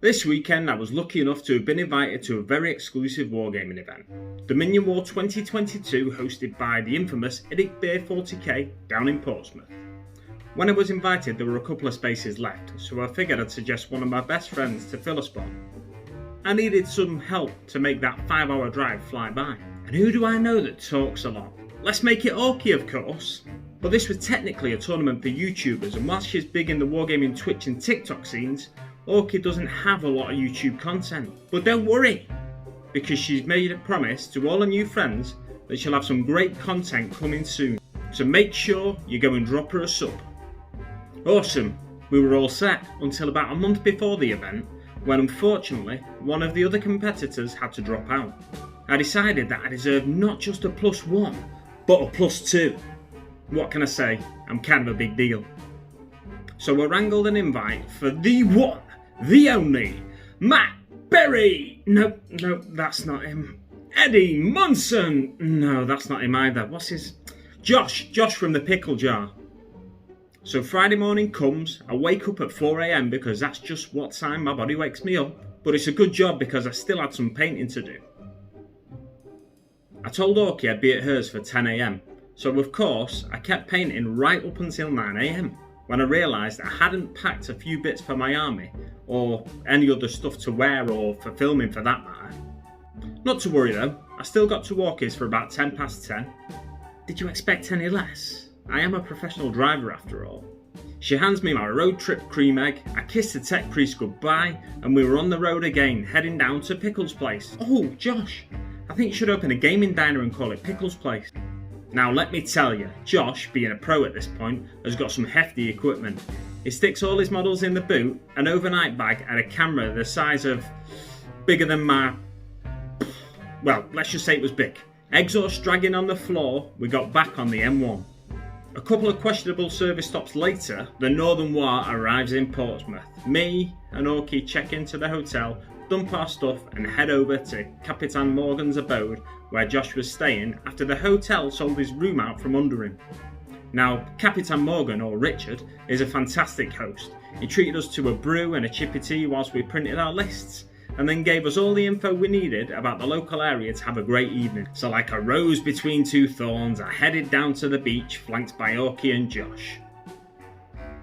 This weekend I was lucky enough to have been invited to a very exclusive wargaming event, Dominion War 2022, hosted by the infamous IDICBeer 40k down in Portsmouth. When I was invited there were a couple of spaces left, so I figured I'd suggest one of my best friends to fill a spot. I needed some help to make that 5-hour drive fly by, and who do I know that talks a lot? Let's make it Orky, of course. But this was technically a tournament for YouTubers, and whilst she's big in the wargaming Twitch and TikTok scenes, Orky doesn't have a lot of YouTube content. But don't worry, because she's made a promise to all her new friends that she'll have some great content coming soon. So make sure you go and drop her a sub. Awesome, we were all set until about a month before the event, when unfortunately one of the other competitors had to drop out. I decided that I deserved not just a +1, but a +2. What can I say, I'm kind of a big deal. So I wrangled an invite for the one, the only, Matt Berry! No, that's not him. Eddie Munson! No, that's not him either. What's his... Josh from the Pickle Jar. So Friday morning comes, I wake up at 4 AM because that's just what time my body wakes me up. But it's a good job because I still had some painting to do. I told Orky I'd be at hers for 10 AM. So of course, I kept painting right up until 9 AM. When I realised I hadn't packed a few bits for my army, or any other stuff to wear or for filming for that matter. Not to worry though, I still got to Orky's for about 10 past 10. Did you expect any less? I am a professional driver after all. She hands me my road trip cream egg, I kissed the tech priest goodbye, and we were on the road again, heading down to Pickle's Place. Oh, Josh, I think you should open a gaming diner and call it Pickle's Place. Now let me tell you, Josh, being a pro at this point, has got some hefty equipment. He sticks all his models in the boot, an overnight bag and a camera the size of... bigger than my... well, let's just say it was big. Exhaust dragging on the floor, we got back on the M1. A couple of questionable service stops later, the Northern War arrives in Portsmouth. Me and Orky check into the hotel, dump our stuff and head over to Capitan Morgan's abode where Josh was staying after the hotel sold his room out from under him. Now, Capitan Morgan, or Richard, is a fantastic host. He treated us to a brew and a chippy tea whilst we printed our lists, and then gave us all the info we needed about the local area to have a great evening. So like a rose between two thorns, I headed down to the beach flanked by Orky and Josh.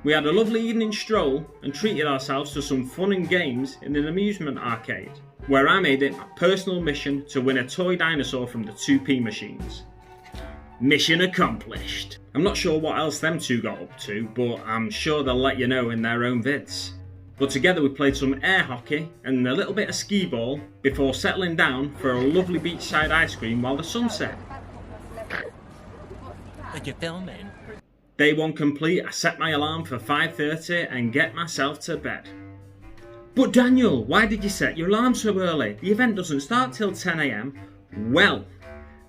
We had a lovely evening stroll and treated ourselves to some fun and games in an amusement arcade, where I made it my personal mission to win a toy dinosaur from the 2p machines. Mission accomplished. I'm not sure what else them two got up to, but I'm sure they'll let you know in their own vids. But together we played some air hockey and a little bit of skee ball before settling down for a lovely beachside ice cream while the sun set. Are you filming? Day one complete, I set my alarm for 5:30 and get myself to bed. But Daniel, why did you set your alarm so early? The event doesn't start till 10 AM. Well,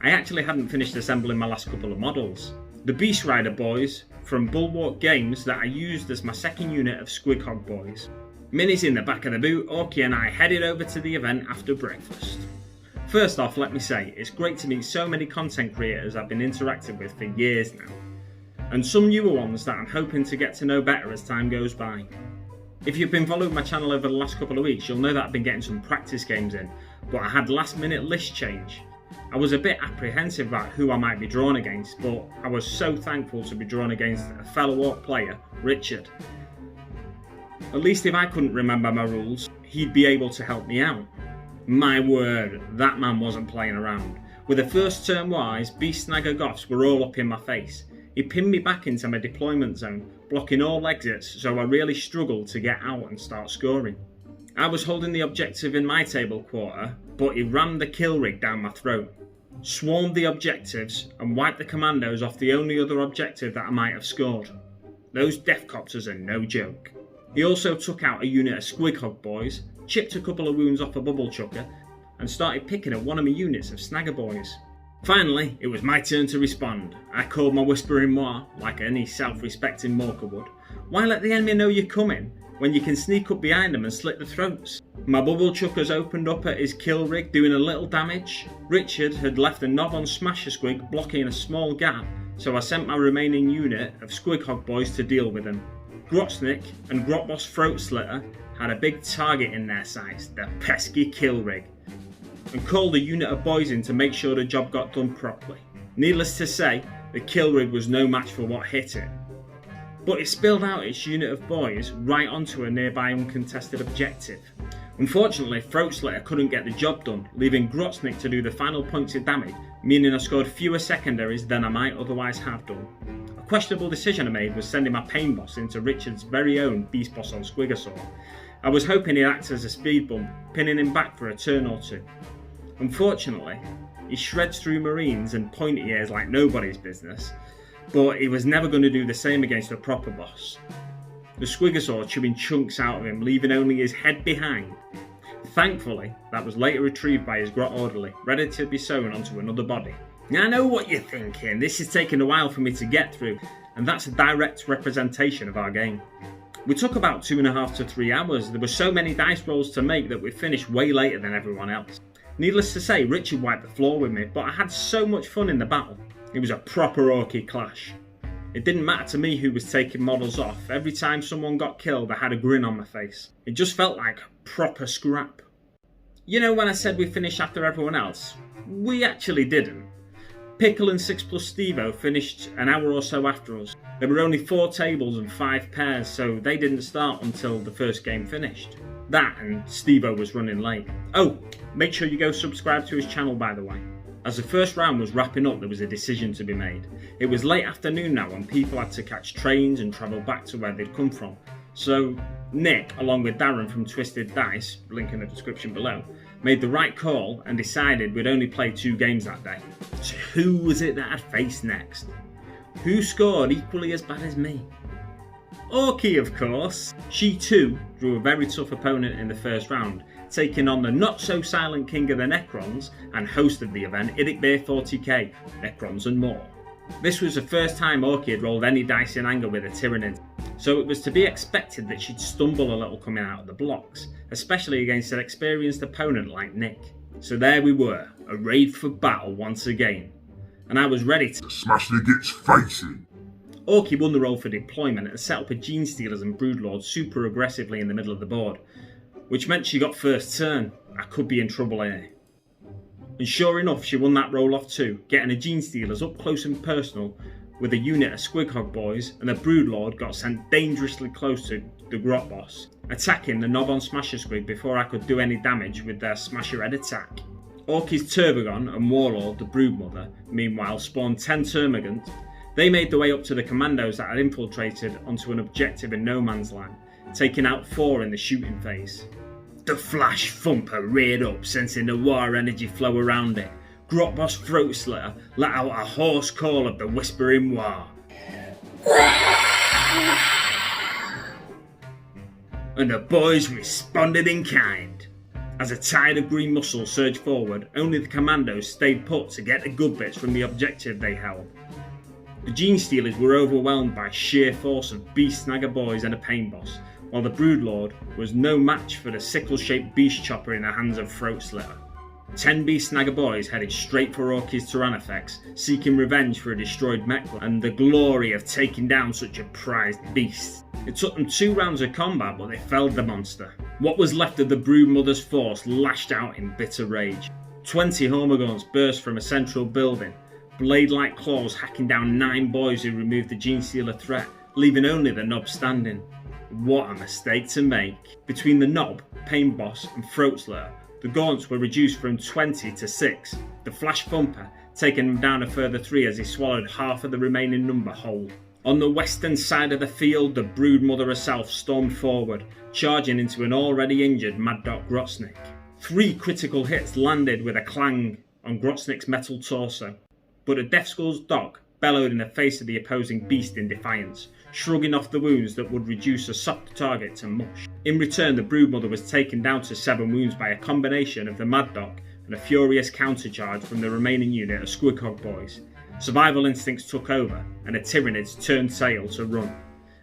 I actually hadn't finished assembling my last couple of models. The Beast Rider boys from Bulwark Games that I used as my second unit of Squighog boys. Minis in the back of the boot, Orky and I headed over to the event after breakfast. First off, let me say, it's great to meet so many content creators I've been interacting with for years now, and some newer ones that I'm hoping to get to know better as time goes by. If you've been following my channel over the last couple of weeks, you'll know that I've been getting some practice games in, but I had last minute list change. I was a bit apprehensive about who I might be drawn against, but I was so thankful to be drawn against a fellow Orc player, Richard. At least if I couldn't remember my rules, he'd be able to help me out. My word, that man wasn't playing around. With the first turn wise, Beast Snagger Goths were all up in my face. He pinned me back into my deployment zone, blocking all exits, so I really struggled to get out and start scoring. I was holding the objective in my table quarter, but he rammed the kill rig down my throat, swarmed the objectives and wiped the commandos off the only other objective that I might have scored. Those Deathcopters are no joke. He also took out a unit of Squighog boys, chipped a couple of wounds off a bubble chucker, and started picking at one of my units of Snagger boys. Finally, it was my turn to respond. I called my whispering moi, like any self-respecting Morker would. Why let the enemy know you're coming, when you can sneak up behind them and slit the throats? My bubble chuckers opened up at his kill rig, doing a little damage. Richard had left a knob on Smasher Squig blocking a small gap, so I sent my remaining unit of Squighog boys to deal with him. Grotsnick and Grotboss Throat Slitter had a big target in their sights, the pesky kill rig, and called a unit of boys in to make sure the job got done properly. Needless to say, the kill rig was no match for what hit it, but it spilled out its unit of boys right onto a nearby uncontested objective. Unfortunately, Throat Slitter couldn't get the job done, leaving Grotznik to do the final points of damage, meaning I scored fewer secondaries than I might otherwise have done. A questionable decision I made was sending my pain boss into Richard's very own beast boss on Squigosaur. I was hoping he'd act as a speed bump, pinning him back for a turn or two. Unfortunately, he shreds through marines and pointy ears like nobody's business, but he was never going to do the same against a proper boss. The Squigosaur chewing chunks out of him, leaving only his head behind. Thankfully, that was later retrieved by his grot orderly, ready to be sewn onto another body. Now, I know what you're thinking, this is taking a while for me to get through, and that's a direct representation of our game. We took about 2.5 to 3 hours. There were so many dice rolls to make that we finished way later than everyone else. Needless to say, Richard wiped the floor with me, but I had so much fun in the battle. It was a proper orky clash. It didn't matter to me who was taking models off. Every time someone got killed, I had a grin on my face. It just felt like a proper scrap. You know when I said we finished after everyone else? We actually didn't. Pickle and 6+ Stevo finished an hour or so after us. There were only 4 tables and 5 pairs, so they didn't start until the first game finished. That and Stevo was running late. Oh, make sure you go subscribe to his channel, by the way. As the first round was wrapping up, there was a decision to be made. It was late afternoon now and people had to catch trains and travel back to where they'd come from. So Nick, along with Darren from Twisted Dice, link in the description below, made the right call and decided we'd only play 2 games that day. So who was it that I'd face next? Who scored equally as bad as me? Orky, of course. She too drew a very tough opponent in the first round, taking on the not-so-silent king of the Necrons and host of the event, IDICBeer 40k, Necrons and more. This was the first time Orky had rolled any dice in anger with a Tyranids, so it was to be expected that she'd stumble a little coming out of the blocks, especially against an experienced opponent like Nick. So there we were, arrayed for battle once again, and I was ready to smash the git's face in. Orky won the roll for deployment and set up a Gene Stealers and Broodlord super aggressively in the middle of the board, which meant she got first turn. I could be in trouble here. And sure enough, she won that roll off too, getting a Gene Stealers up close and personal with a unit of Squighog boys, and the Broodlord got sent dangerously close to the Grot boss, attacking the knob on Smasher Squig before I could do any damage with their Smasher Head attack. Orky's Turbogon and Warlord, the Broodmother, meanwhile spawned 10 Termagants. They made their way up to the commandos that had infiltrated onto an objective in no man's land, taking out 4 in the shooting phase. The Flash Thumper reared up, sensing the war energy flow around it. Grot boss Throat Slitter let out a hoarse call of the Whispering War. And the boys responded in kind. As a tide of green muscle surged forward, only the commandos stayed put to get the good bits from the objective they held. The Gene Stealers were overwhelmed by sheer force of Beast Snagger boys and a Pain Boss, while the Broodlord was no match for the sickle-shaped Beast Chopper in the hands of Throat Slitter. 10 Beast Snagger boys headed straight for Orky's Tyrannifex, seeking revenge for a destroyed Mechla and the glory of taking down such a prized beast. It took them 2 rounds of combat, but they felled the monster. What was left of the Broodmother's force lashed out in bitter rage. 20 Hormagaunts burst from a central building, blade-like claws hacking down 9 boys who removed the Gene Stealer threat, leaving only the Knob standing. What a mistake to make. Between the Knob, Pain Boss and Throat Slitter, the Gaunts were reduced from 20 to 6, the Flash Thumper taking him down a further 3 as he swallowed half of the remaining number whole. On the western side of the field, the Broodmother herself stormed forward, charging into an already injured Mad Dog Grotznik. 3 critical hits landed with a clang on Grotznik's metal torso, but a Death Skull's dog bellowed in the face of the opposing beast in defiance, shrugging off the wounds that would reduce a soft target to mush. In return, the Broodmother was taken down to 7 wounds by a combination of the Mad Dog and a furious countercharge from the remaining unit of Squighog boys. Survival instincts took over, and the Tyranids turned tail to run,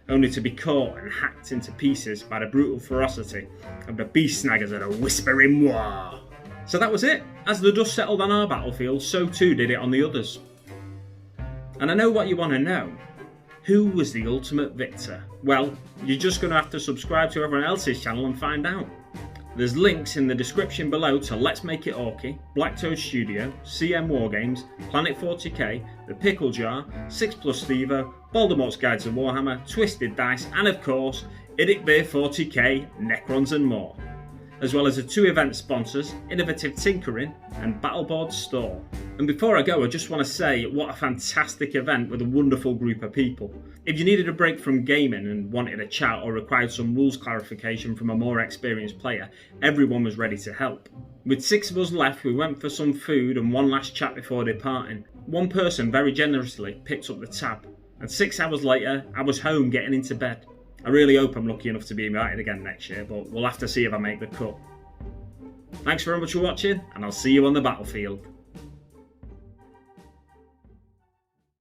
only to be caught and hacked into pieces by the brutal ferocity of the Beast Snaggers of the Whispering War. So that was it. As the dust settled on our battlefield, so too did it on the others. And I know what you want to know. Who was the ultimate victor? Well, you're just going to have to subscribe to everyone else's channel and find out. There's links in the description below to Let's Make It Orky, Black Toad Studio, CM Wargames, Planet 40k, The Pickle Jar, 6+ Stevo, Voldemort's Guide to Warhammer, Twisted Dice, and of course, IDICBeer 40k, Necrons and more. As well as the 2 event sponsors, Innovative Tinkering and Battleboard Store. And before I go, I just want to say what a fantastic event with a wonderful group of people. If you needed a break from gaming and wanted a chat or required some rules clarification from a more experienced player, everyone was ready to help. With 6 of us left, we went for some food and one last chat before departing. One person very generously picked up the tab, and 6 hours later, I was home getting into bed. I really hope I'm lucky enough to be invited again next year, but we'll have to see if I make the cut. Thanks very much for watching, and I'll see you on the battlefield.